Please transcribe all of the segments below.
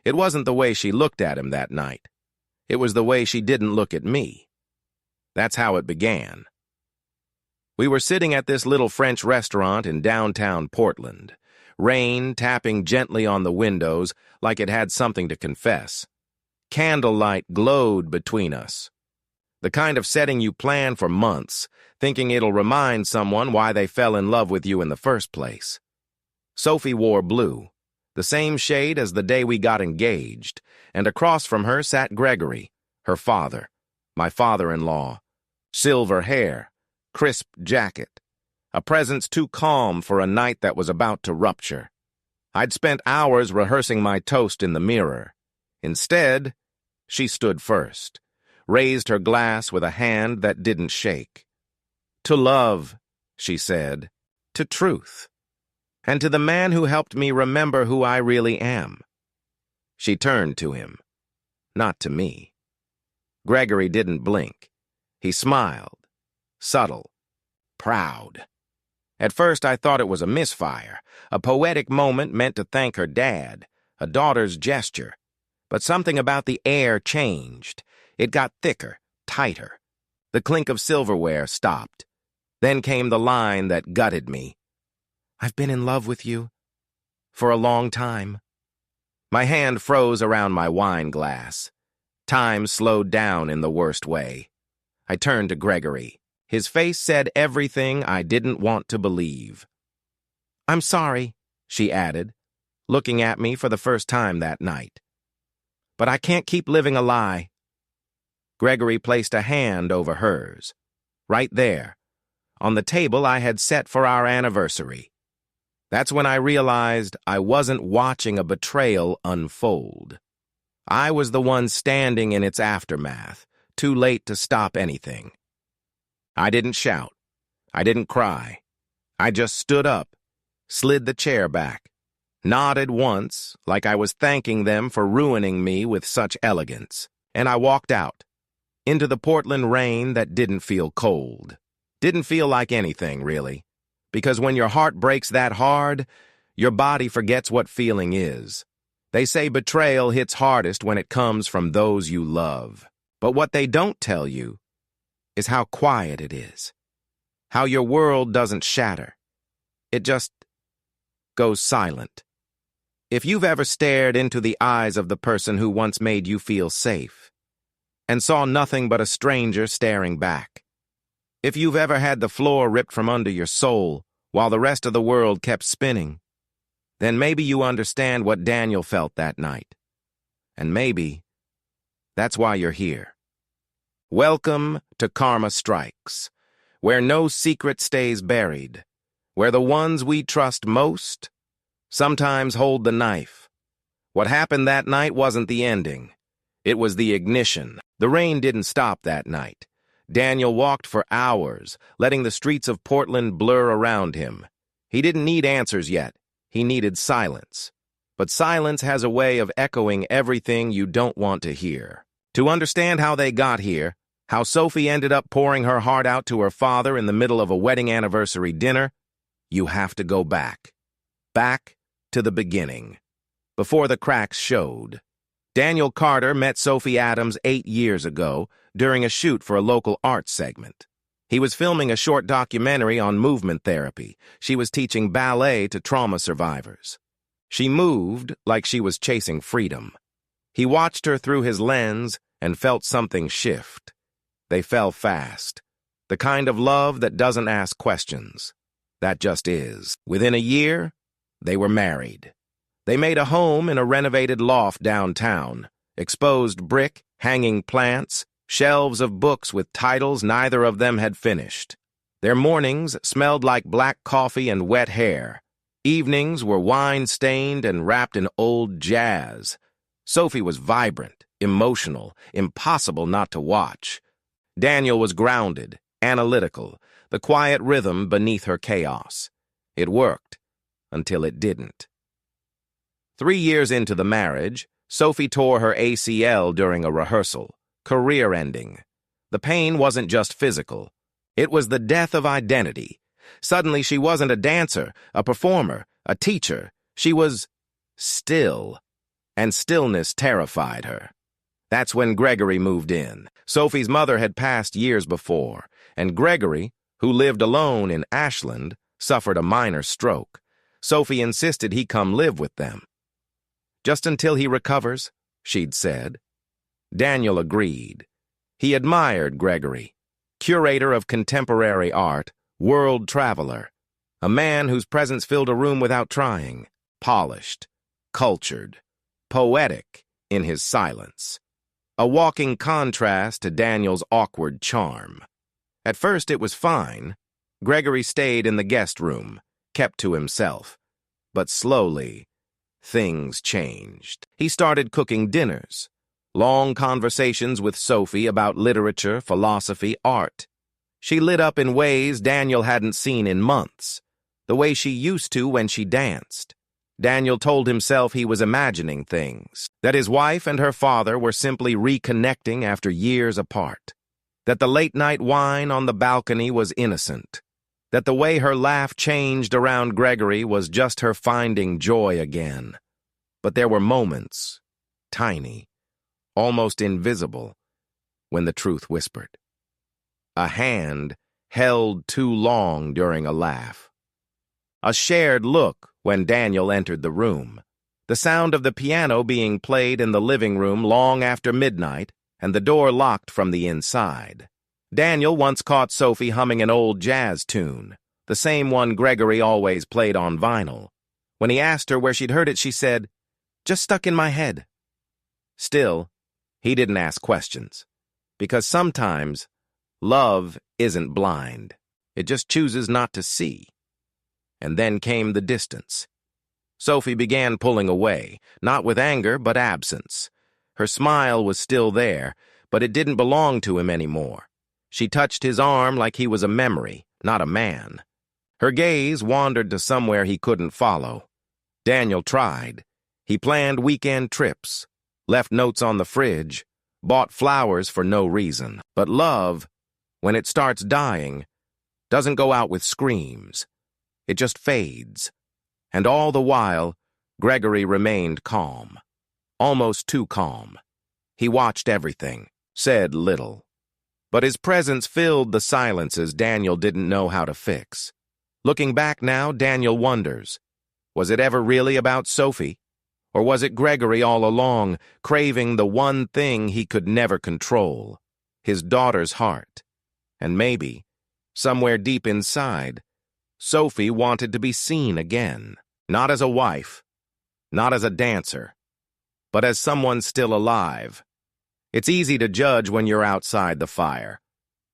It wasn't the way she looked at him that night. It was the way she didn't look at me. That's how it began. We were sitting at this little French restaurant in downtown Portland, rain tapping gently on the windows like it had something to confess. Candlelight glowed between us. The kind of setting you plan for months, thinking it'll remind someone why they fell in love with you in the first place. Sophie wore blue, the same shade as the day we got engaged, and across from her sat Gregory, her father, my father-in-law. Silver hair, crisp jacket, a presence too calm for a night that was about to rupture. I'd spent hours rehearsing my toast in the mirror. Instead, she stood first, raised her glass with a hand that didn't shake. To love, she said, to truth, and to the man who helped me remember who I really am. She turned to him, not to me. Gregory didn't blink. He smiled, subtle, proud. At first I thought it was a misfire, a poetic moment meant to thank her dad, a daughter's gesture. But something about the air changed. It got thicker, tighter. The clink of silverware stopped. Then came the line that gutted me. I've been in love with you for a long time. My hand froze around my wine glass. Time slowed down in the worst way. I turned to Gregory. His face said everything I didn't want to believe. I'm sorry, she added, looking at me for the first time that night. But I can't keep living a lie. Gregory placed a hand over hers, right there, on the table I had set for our anniversary. That's when I realized I wasn't watching a betrayal unfold. I was the one standing in its aftermath, too late to stop anything. I didn't shout. I didn't cry. I just stood up, slid the chair back, nodded once, like I was thanking them for ruining me with such elegance, and I walked out, into the Portland rain that didn't feel cold. Didn't feel like anything, really, because when your heart breaks that hard, your body forgets what feeling is. They say betrayal hits hardest when it comes from those you love. But what they don't tell you is how quiet it is, how your world doesn't shatter. It just goes silent. If you've ever stared into the eyes of the person who once made you feel safe and saw nothing but a stranger staring back, if you've ever had the floor ripped from under your soul while the rest of the world kept spinning, then maybe you understand what Daniel felt that night. And maybe that's why you're here. Welcome to Karma Strikes, where no secret stays buried, where the ones we trust most sometimes hold the knife. What happened that night wasn't the ending. It was the ignition. The rain didn't stop that night. Daniel walked for hours, letting the streets of Portland blur around him. He didn't need answers yet. He needed silence. But silence has a way of echoing everything you don't want to hear. To understand how they got here, how Sophie ended up pouring her heart out to her father in the middle of a wedding anniversary dinner, you have to go back. Back to the beginning, before the cracks showed. Daniel Carter met Sophie Adams 8 years ago during a shoot for a local arts segment. He was filming a short documentary on movement therapy. She was teaching ballet to trauma survivors. She moved like she was chasing freedom. He watched her through his lens and felt something shift. They fell fast. The kind of love that doesn't ask questions. That just is. Within a year, they were married. They made a home in a renovated loft downtown. Exposed brick, hanging plants, shelves of books with titles neither of them had finished. Their mornings smelled like black coffee and wet hair. Evenings were wine-stained and wrapped in old jazz. Sophie was vibrant, emotional, impossible not to watch. Daniel was grounded, analytical, the quiet rhythm beneath her chaos. It worked, until it didn't. 3 years into the marriage, Sophie tore her ACL during a rehearsal, career-ending. The pain wasn't just physical. It was the death of identity. Suddenly she wasn't a dancer, a performer, a teacher. She was still. and stillness terrified her. That's when Gregory moved in. Sophie's mother had passed years before, and Gregory, who lived alone in Ashland, suffered a minor stroke. Sophie insisted he come live with them. "Just until he recovers," she'd said. Daniel agreed. He admired Gregory, curator of contemporary art, world traveler, a man whose presence filled a room without trying, polished, cultured, poetic in his silence. A walking contrast to Daniel's awkward charm. At first it was fine. Gregory stayed in the guest room, kept to himself. But slowly, things changed. He started cooking dinners, long conversations with Sophie about literature, philosophy, art. She lit up in ways Daniel hadn't seen in months, the way she used to when she danced. Daniel told himself he was imagining things, that his wife and her father were simply reconnecting after years apart, that the late-night wine on the balcony was innocent, that the way her laugh changed around Gregory was just her finding joy again. But there were moments, tiny, almost invisible, when the truth whispered. A hand held too long during a laugh. A shared look when Daniel entered the room. The sound of the piano being played in the living room long after midnight, and the door locked from the inside. Daniel once caught Sophie humming an old jazz tune, the same one Gregory always played on vinyl. When he asked her where she'd heard it, she said, "Just stuck in my head." Still, he didn't ask questions, because sometimes love isn't blind. It just chooses not to see. And then came the distance. Sophie began pulling away, not with anger, but absence. Her smile was still there, but it didn't belong to him anymore. She touched his arm like he was a memory, not a man. Her gaze wandered to somewhere he couldn't follow. Daniel tried. He planned weekend trips, left notes on the fridge, bought flowers for no reason. But love, when it starts dying, doesn't go out with screams. It just fades. And all the while, Gregory remained calm. Almost too calm. He watched everything, said little. But his presence filled the silences Daniel didn't know how to fix. Looking back now, Daniel wonders, was it ever really about Sophie? Or was it Gregory all along, craving the one thing he could never control, his daughter's heart? And maybe, somewhere deep inside, Sophie wanted to be seen again, not as a wife, not as a dancer, but as someone still alive. It's easy to judge when you're outside the fire,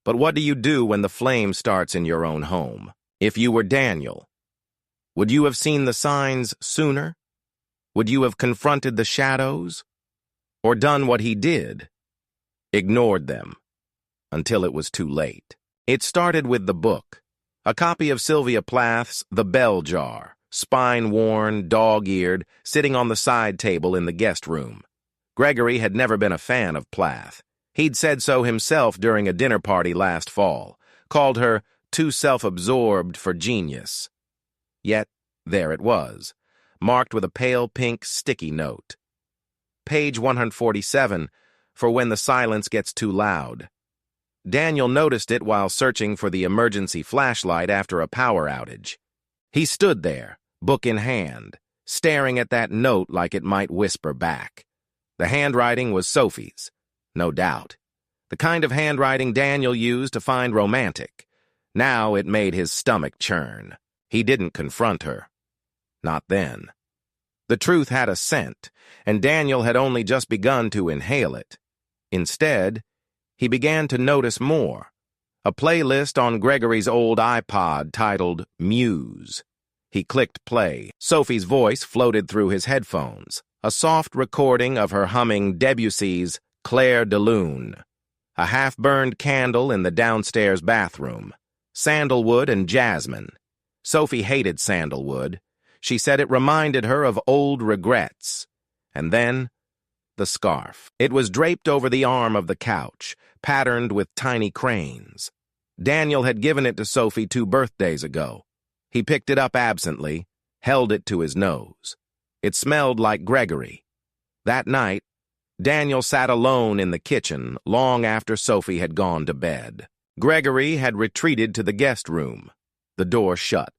but what do you do when the flame starts in your own home? If you were Daniel, would you have seen the signs sooner? Would you have confronted the shadows? Or done what he did? Ignored them until it was too late. It started with the book. A copy of Sylvia Plath's The Bell Jar, spine-worn, dog-eared, sitting on the side table in the guest room. Gregory had never been a fan of Plath. He'd said so himself during a dinner party last fall, called her too self-absorbed for genius. Yet, there it was, marked with a pale pink sticky note. Page 147, for when the silence gets too loud. Daniel noticed it while searching for the emergency flashlight after a power outage. He stood there, book in hand, staring at that note like it might whisper back. The handwriting was Sophie's, no doubt. The kind of handwriting Daniel used to find romantic. Now it made his stomach churn. He didn't confront her. Not then. The truth had a scent, and Daniel had only just begun to inhale it. Instead, he began to notice more. A playlist on Gregory's old iPod titled Muse. He clicked play. Sophie's voice floated through his headphones, a soft recording of her humming Debussy's Clair de Lune. A half-burned candle in the downstairs bathroom. Sandalwood and jasmine. Sophie hated sandalwood. She said it reminded her of old regrets. And then, the scarf. It was draped over the arm of the couch, patterned with tiny cranes. Daniel had given it to Sophie 2 birthdays ago. He picked it up absently, held it to his nose. It smelled like Gregory. That night, Daniel sat alone in the kitchen long after Sophie had gone to bed. Gregory had retreated to the guest room, the door shut,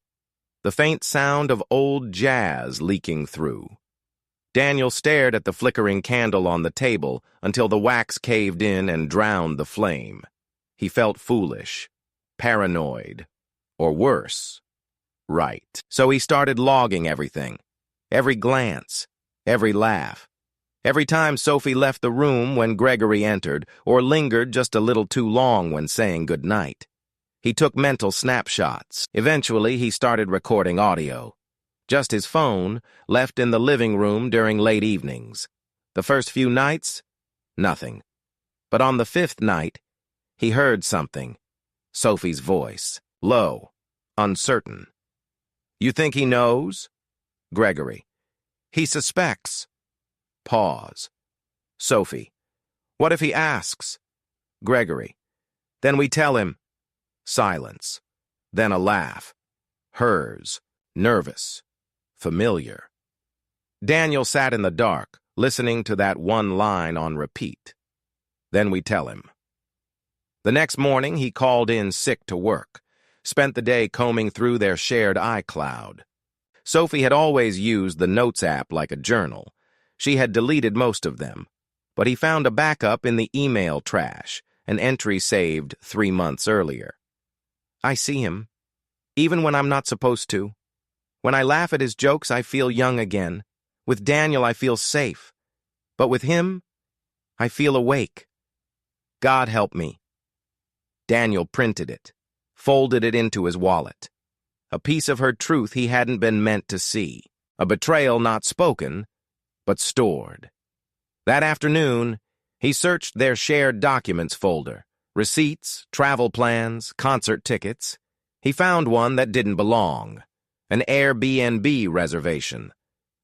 the faint sound of old jazz leaking through. Daniel stared at the flickering candle on the table until the wax caved in and drowned the flame. He felt foolish, paranoid, or worse. Right. So he started logging everything, every glance, every laugh, every time Sophie left the room when Gregory entered or lingered just a little too long when saying goodnight. He took mental snapshots. Eventually, he started recording audio. Just his phone, left in the living room during late evenings. The first few nights, nothing. But on the fifth night, he heard something. Sophie's voice, low, uncertain. You think he knows? Gregory. He suspects. Pause. Sophie. What if he asks? Gregory. Then we tell him. Silence. Then a laugh. Hers. Nervous. Familiar. Daniel sat in the dark, listening to that one line on repeat. Then we tell him. The next morning, he called in sick to work, spent the day combing through their shared iCloud. Sophie had always used the Notes app like a journal. She had deleted most of them, but he found a backup in the email trash, an entry saved 3 months earlier. I see him, even when I'm not supposed to. When I laugh at his jokes, I feel young again. With Daniel, I feel safe. But with him, I feel awake. God help me. Daniel printed it, folded it into his wallet. A piece of her truth he hadn't been meant to see. A betrayal not spoken, but stored. That afternoon, he searched their shared documents folder. Receipts, travel plans, concert tickets. He found one that didn't belong. An Airbnb reservation.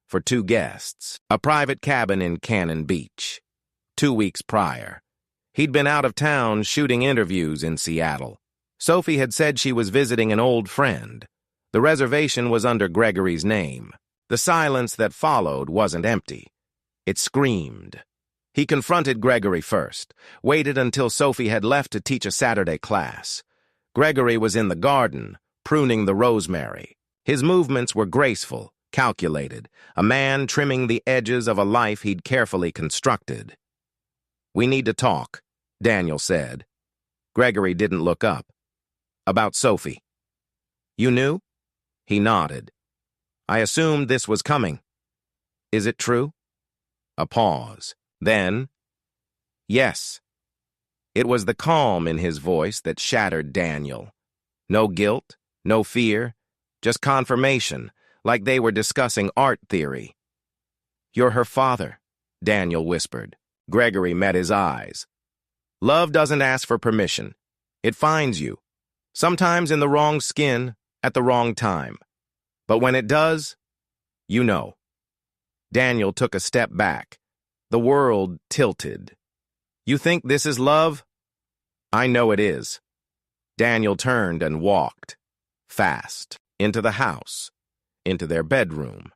For 2 guests. A private cabin in Cannon Beach. 2 weeks prior. He'd been out of town shooting interviews in Seattle. Sophie had said she was visiting an old friend. The reservation was under Gregory's name. The silence that followed wasn't empty. It screamed. He confronted Gregory first, waited until Sophie had left to teach a Saturday class. Gregory was in the garden, pruning the rosemary. His movements were graceful, calculated, a man trimming the edges of a life he'd carefully constructed. We need to talk, Daniel said. Gregory didn't look up. About Sophie. You knew? He nodded. I assumed this was coming. Is it true? A pause. Then, yes. It was the calm in his voice that shattered Daniel. No guilt, no fear, just confirmation, like they were discussing art theory. You're her father, Daniel whispered. Gregory met his eyes. Love doesn't ask for permission. It finds you. Sometimes in the wrong skin, at the wrong time. But when it does, you know. Daniel took a step back. The world tilted. You think this is love? I know it is. Daniel turned and walked, fast, into the house, into their bedroom.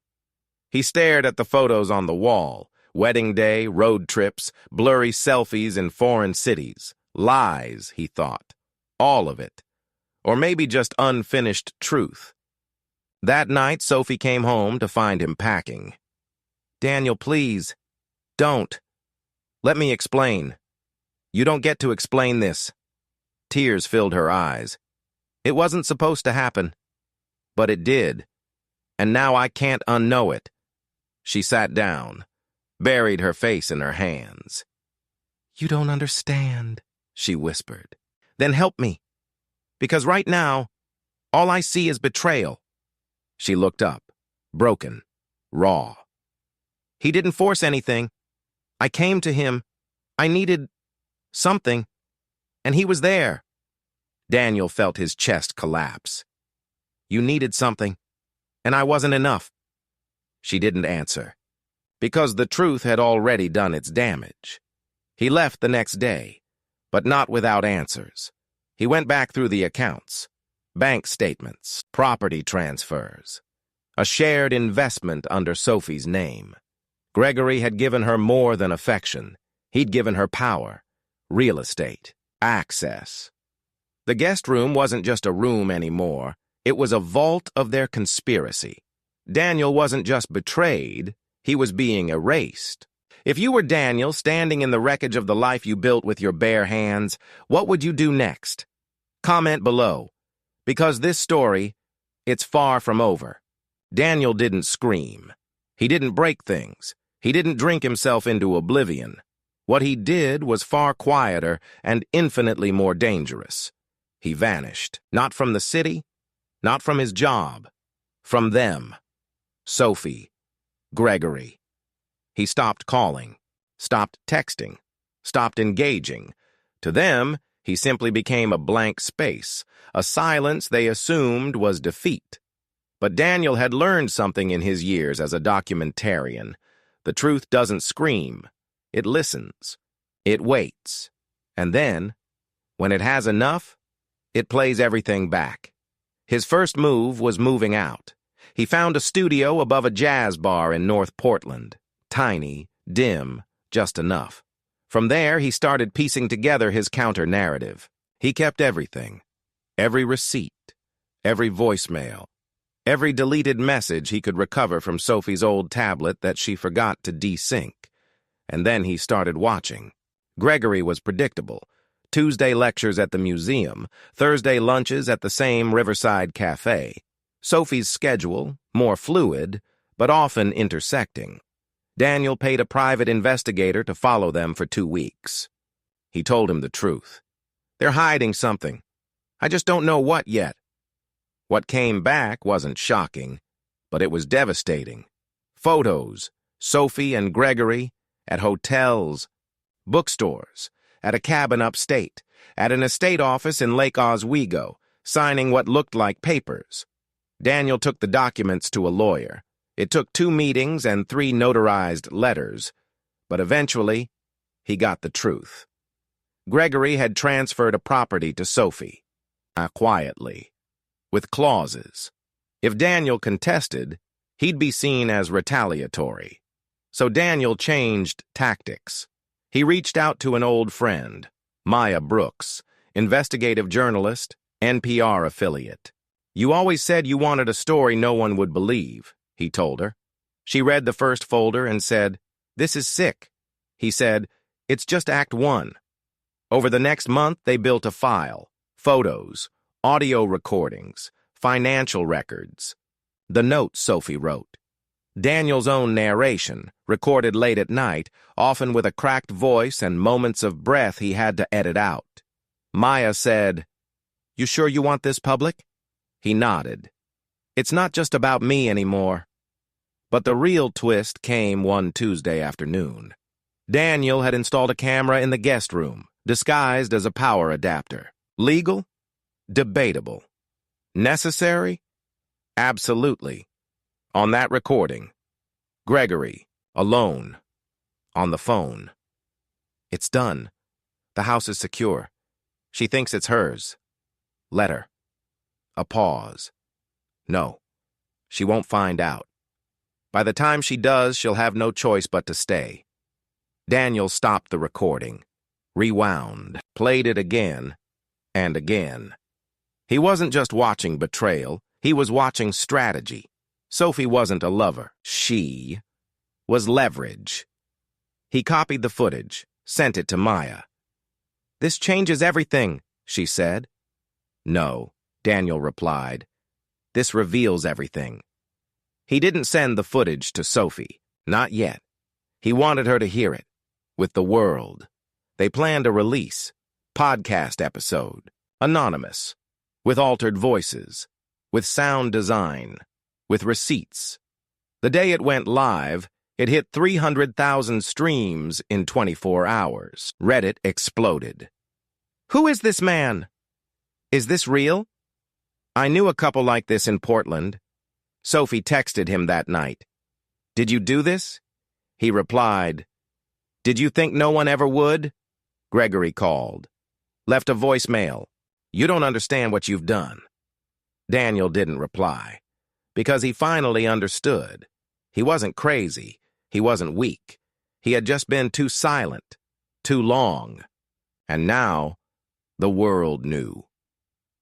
He stared at the photos on the wall. Wedding day, road trips, blurry selfies in foreign cities. Lies, he thought. All of it. Or maybe just unfinished truth. That night, Sophie came home to find him packing. Daniel, please, don't. Let me explain. You don't get to explain this. Tears filled her eyes. It wasn't supposed to happen. But it did. And now I can't unknow it. She sat down. Buried her face in her hands. You don't understand, she whispered. Then help me. Because right now, all I see is betrayal. She looked up, broken, raw. He didn't force anything. I came to him. I needed something. And he was there. Daniel felt his chest collapse. You needed something, and I wasn't enough. She didn't answer. Because the truth had already done its damage. He left the next day, but not without answers. He went back through the accounts, bank statements, property transfers, a shared investment under Sophie's name. Gregory had given her more than affection. He'd given her power, real estate, access. The guest room wasn't just a room anymore. It was a vault of their conspiracy. Daniel wasn't just betrayed, he was being erased. If you were Daniel standing in the wreckage of the life you built with your bare hands, what would you do next? Comment below, because this story, it's far from over. Daniel didn't scream. He didn't break things. He didn't drink himself into oblivion. What he did was far quieter and infinitely more dangerous. He vanished, not from the city, not from his job, from them. Sophie, Gregory. He stopped calling, stopped texting, stopped engaging. To them, he simply became a blank space, a silence they assumed was defeat. But Daniel had learned something in his years as a documentarian. The truth doesn't scream. It listens. It waits. And then, when it has enough, it plays everything back. His first move was moving out. He found a studio above a jazz bar in North Portland. Tiny, dim, just enough. From there, he started piecing together his counter-narrative. He kept everything. Every receipt. Every voicemail. Every deleted message he could recover from Sophie's old tablet that she forgot to desync. And then he started watching. Gregory was predictable. Tuesday lectures at the museum, Thursday lunches at the same Riverside Cafe. Sophie's schedule, more fluid, but often intersecting. Daniel paid a private investigator to follow them for 2 weeks. He told him the truth. They're hiding something. I just don't know what yet. What came back wasn't shocking, but it was devastating. Photos, Sophie and Gregory, at hotels, bookstores, at a cabin upstate, at an estate office in Lake Oswego, signing what looked like papers. Daniel took the documents to a lawyer. It took 2 meetings and 3 notarized letters, but eventually, he got the truth. Gregory had transferred a property to Sophie, quietly, with clauses. If Daniel contested, he'd be seen as retaliatory. So Daniel changed tactics. He reached out to an old friend, Maya Brooks, investigative journalist, NPR affiliate. "You always said you wanted a story no one would believe," he told her. She read the first folder and said, "This is sick." He said, "It's just Act 1. Over the next month, they built a file, photos, audio recordings, financial records. The notes Sophie wrote. Daniel's own narration, recorded late at night, often with a cracked voice and moments of breath he had to edit out. Maya said, "You sure you want this public?" He nodded. "It's not just about me anymore." But the real twist came one Tuesday afternoon. Daniel had installed a camera in the guest room, disguised as a power adapter. Legal? Debatable. Necessary? Absolutely. On that recording, Gregory, alone, on the phone. "It's done. The house is secure. She thinks it's hers. Let her." A pause. "No, she won't find out. By the time she does, she'll have no choice but to stay." Daniel stopped the recording, rewound, played it again, and again. He wasn't just watching betrayal, he was watching strategy. Sophie wasn't a lover. She was leverage. He copied the footage, sent it to Maya. "This changes everything," she said. "No," Daniel replied. "This reveals everything." He didn't send the footage to Sophie, not yet. He wanted her to hear it, with the world. They planned a release, podcast episode, anonymous, with altered voices, with sound design, with receipts. The day it went live, it hit 300,000 streams in 24 hours. Reddit exploded. "Who is this man? Is this real? I knew a couple like this in Portland." Sophie texted him that night. "Did you do this?" He replied, "Did you think no one ever would?" Gregory called. Left a voicemail. "You don't understand what you've done." Daniel didn't reply, because he finally understood. He wasn't crazy. He wasn't weak. He had just been too silent, too long. And now, the world knew.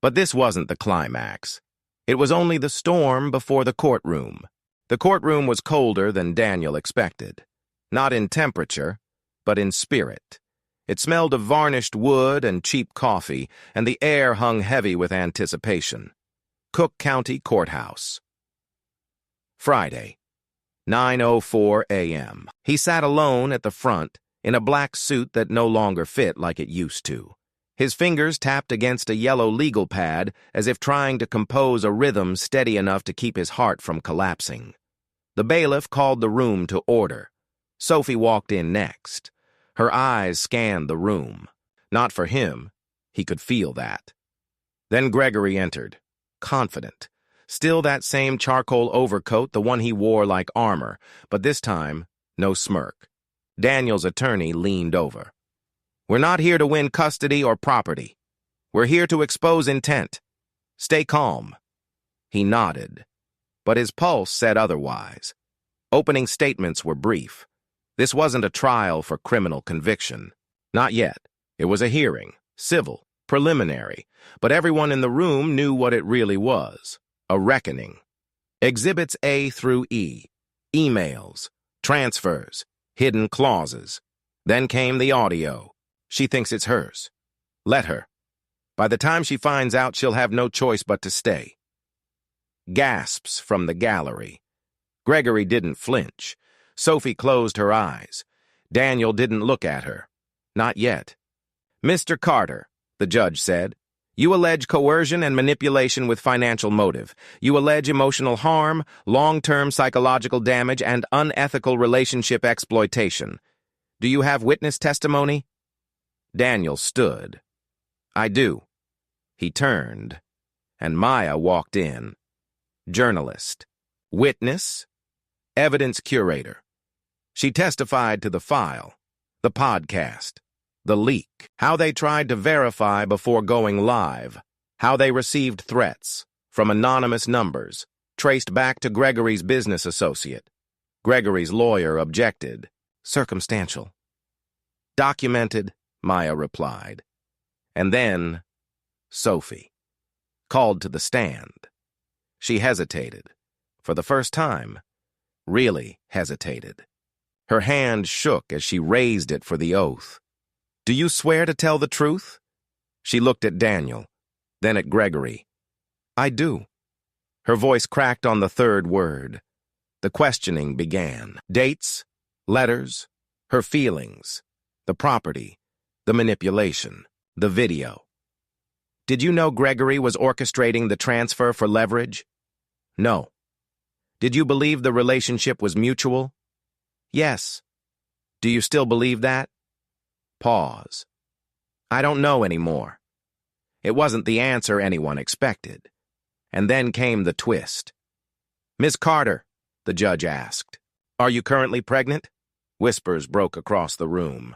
But this wasn't the climax. It was only the storm before the courtroom. The courtroom was colder than Daniel expected. Not in temperature, but in spirit. It smelled of varnished wood and cheap coffee, and the air hung heavy with anticipation. Cook County Courthouse. Friday, 9:04 a.m. He sat alone at the front, in a black suit that no longer fit like it used to. His fingers tapped against a yellow legal pad as if trying to compose a rhythm steady enough to keep his heart from collapsing. The bailiff called the room to order. Sophie walked in next. Her eyes scanned the room. Not for him. He could feel that. Then Gregory entered, confident. Still that same charcoal overcoat, the one he wore like armor, but this time, no smirk. Daniel's attorney leaned over. "We're not here to win custody or property. We're here to expose intent. Stay calm." He nodded, but his pulse said otherwise. Opening statements were brief. This wasn't a trial for criminal conviction. Not yet. It was a hearing, civil, preliminary, but everyone in the room knew what it really was. A reckoning. Exhibits A through E. Emails. Transfers. Hidden clauses. Then came the audio. She thinks it's hers. Let her. By the time she finds out, she'll have no choice but to stay. Gasps from the gallery. Gregory didn't flinch. Sophie closed her eyes. Daniel didn't look at her. Not yet. "Mr. Carter," the judge said, "you allege coercion and manipulation with financial motive. You allege emotional harm, long-term psychological damage, and unethical relationship exploitation. Do you have witness testimony?" Daniel stood. "I do." He turned, and Maya walked in. Journalist. Witness. Evidence curator. She testified to the file, the podcast, the leak, how they tried to verify before going live, how they received threats from anonymous numbers, traced back to Gregory's business associate. Gregory's lawyer objected. Circumstantial. Documented, Maya replied. And then, Sophie, called to the stand. She hesitated. For the first time, really hesitated. Her hand shook as she raised it for the oath. "Do you swear to tell the truth?" She looked at Daniel, then at Gregory. "I do." Her voice cracked on the third word. The questioning began. Dates, letters, her feelings, the property, the manipulation, the video. "Did you know Gregory was orchestrating the transfer for leverage?" "No." "Did you believe the relationship was mutual?" "Yes." "Do you still believe that?" Pause. "I don't know anymore." It wasn't the answer anyone expected. And then came the twist. "Miss Carter," the judge asked, "are you currently pregnant?" Whispers broke across the room.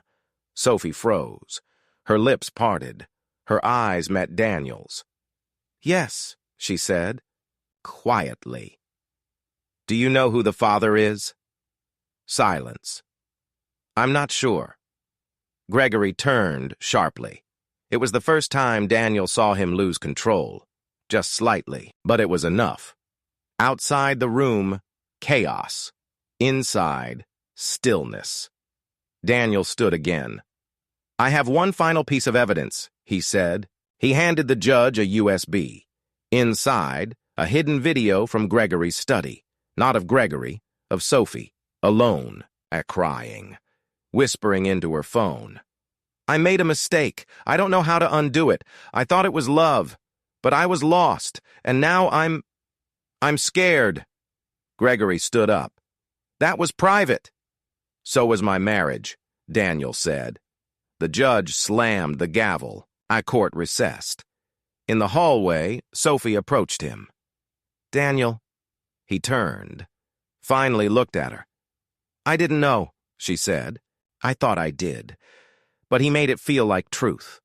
Sophie froze. Her lips parted. Her eyes met Daniel's. "Yes," she said, quietly. "Do you know who the father is?" Silence. "I'm not sure." Gregory turned sharply. It was the first time Daniel saw him lose control. Just slightly, but it was enough. Outside the room, chaos. Inside, stillness. Daniel stood again. "I have one final piece of evidence," he said. He handed the judge a USB. Inside, a hidden video from Gregory's study. Not of Gregory, of Sophie, alone, crying, whispering into her phone. "I made a mistake. I don't know how to undo it. I thought it was love, but I was lost, and now I'm scared." Gregory stood up. "That was private." "So was my marriage," Daniel said. The judge slammed the gavel. Court recessed. In the hallway, Sophie approached him. "Daniel." He turned, finally looked at her. "I didn't know," she said. "I thought I did. But he made it feel like truth.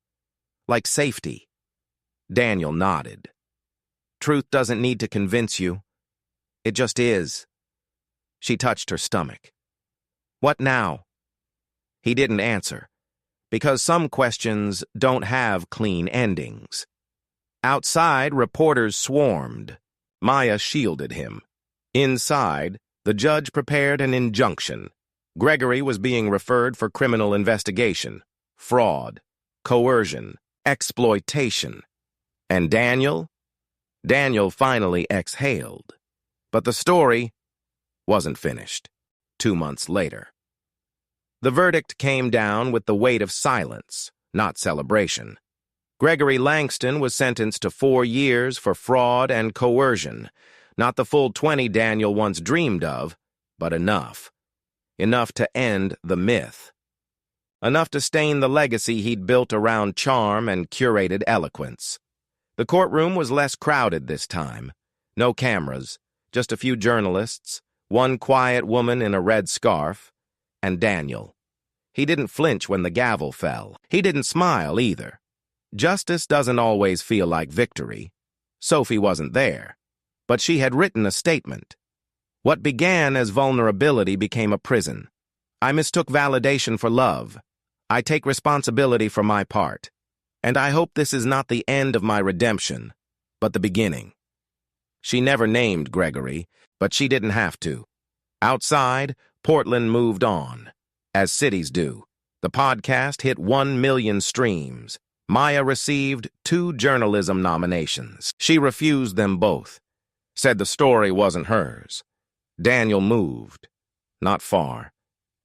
Like safety." Daniel nodded. "Truth doesn't need to convince you. It just is." She touched her stomach. What now? He didn't answer, because some questions don't have clean endings. Outside, reporters swarmed. Maya shielded him. Inside, the judge prepared an injunction. Gregory was being referred for criminal investigation, fraud, coercion, exploitation. And Daniel? Daniel finally exhaled. But the story wasn't finished. 2 months later. The verdict came down with the weight of silence, not celebration. Gregory Langston was sentenced to 4 years for fraud and coercion, not the full 20 Daniel once dreamed of, but enough. Enough to end the myth. Enough to stain the legacy he'd built around charm and curated eloquence. The courtroom was less crowded this time. No cameras, just a few journalists, one quiet woman in a red scarf, and Daniel. He didn't flinch when the gavel fell. He didn't smile either. Justice doesn't always feel like victory. Sophie wasn't there, but she had written a statement. What began as vulnerability became a prison. I mistook validation for love. I take responsibility for my part. And I hope this is not the end of my redemption, but the beginning. She never named Gregory, but she didn't have to. Outside, Portland moved on, as cities do. The podcast hit 1 million streams. Maya received 2 journalism nominations. She refused them both, said the story wasn't hers. Daniel moved. Not far.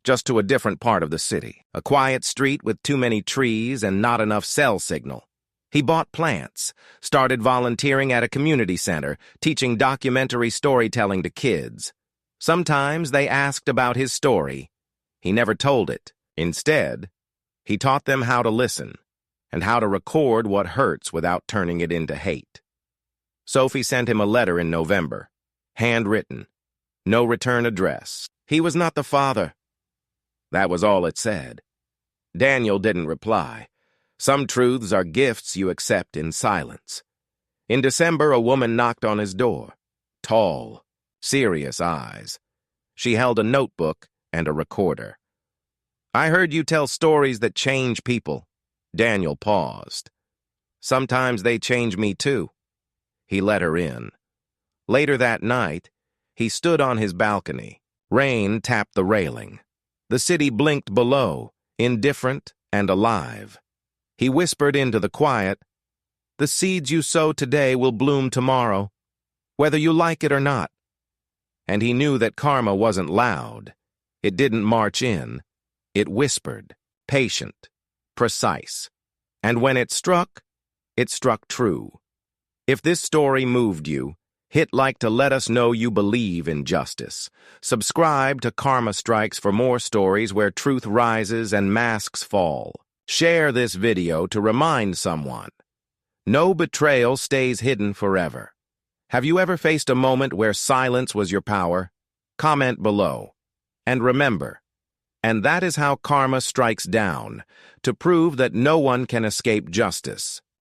Just to a different part of the city. A quiet street with too many trees and not enough cell signal. He bought plants, started volunteering at a community center, teaching documentary storytelling to kids. Sometimes they asked about his story. He never told it. Instead, he taught them how to listen and how to record what hurts without turning it into hate. Sophie sent him a letter in November, handwritten, no return address. He was not the father. That was all it said. Daniel didn't reply. Some truths are gifts you accept in silence. In December, a woman knocked on his door. Tall, serious eyes. She held a notebook and a recorder. I heard you tell stories that change people. Daniel paused. Sometimes they change me too. He let her in. Later that night, he stood on his balcony. Rain tapped the railing. The city blinked below, indifferent and alive. He whispered into the quiet, "The seeds you sow today will bloom tomorrow, whether you like it or not." And he knew that karma wasn't loud. It didn't march in. It whispered, patient, precise. And when it struck true. If this story moved you, hit like to let us know you believe in justice. Subscribe to Karma Strikes for more stories where truth rises and masks fall. Share this video to remind someone. No betrayal stays hidden forever. Have you ever faced a moment where silence was your power? Comment below. And remember, and that is how karma strikes down, to prove that no one can escape justice.